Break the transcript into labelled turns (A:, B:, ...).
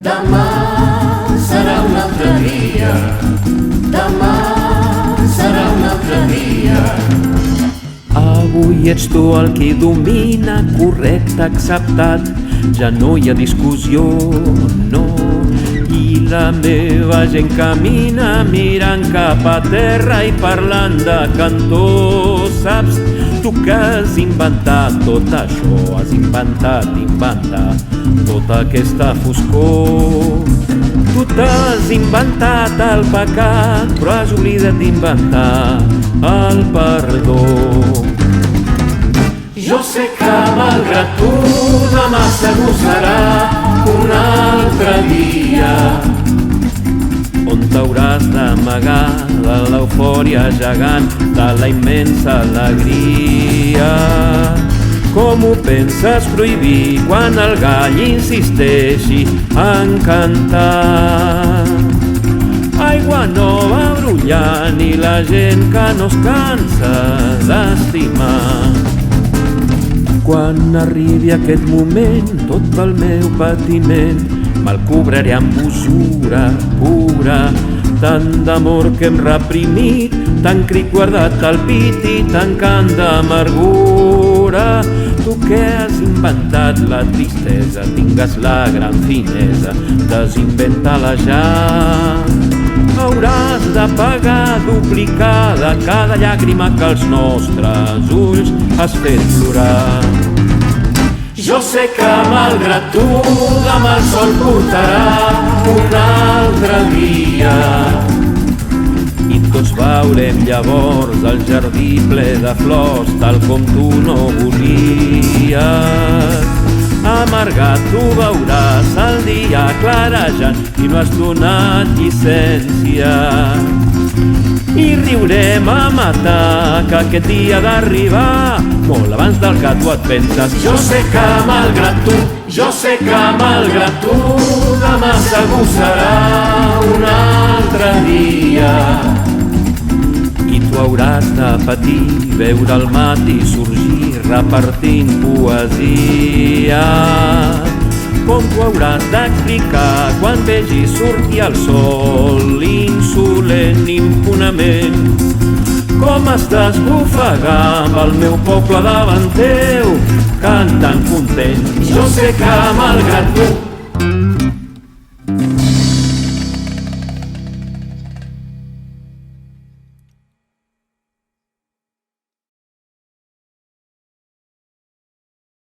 A: Demà serà un altre dia, demà serà un altre dia.
B: Avui ets tu el qui domina, correcte, acceptat, ja no hi ha discussió, no. I la meva gent camina mirant cap a terra i parlant de cantó. Saps, tu que has inventat tot això, has inventat tota aquesta foscor. Tu t'has inventat el pecat, però has oblidat d'inventar el perdó.
A: Jo sé que malgrat tu demà segur serà un altre dia,
B: on t'hauràs d'amagar de l'eufòria gegant de la immensa alegria. Com ho penses prohibir quan el gall insisteixi en cantar? Aigua nova brollant i la gent que no es cansa d'estimar. Quan arribi aquest moment, tot el meu patiment me'l cobraré amb usura pura. Tant d'amor que hem reprimit, tant crit guardat al pit i tant cant d'amargura. Tu que has inventat la tristesa, tingues la gran finesa, desinventa-la ja. Hauràs de pagar duplicada cada llàgrima que els nostres ulls has fet plorar.
A: jo sé que malgrat tu demà el sol portarà un altre dia.
B: I tots veurem llavors el jardí ple de flors tal com tu no volies. Amargat tu veuràs el dia clarejant i no has donat llicència. I riurem a matar que aquest dia ha d'arribar molt abans del que tu et penses.
A: Jo sé que malgrat tu demà segur serà un altre dia.
B: I tu hauràs de patir, veure el matí sorgir repartint poesia. Com tu hauràs d'explicar quan vegis sortir el sol insolent impunament. Com has d'esbufegar amb el meu poble davant teu, cantant content.
A: Jo sé que malgrat tu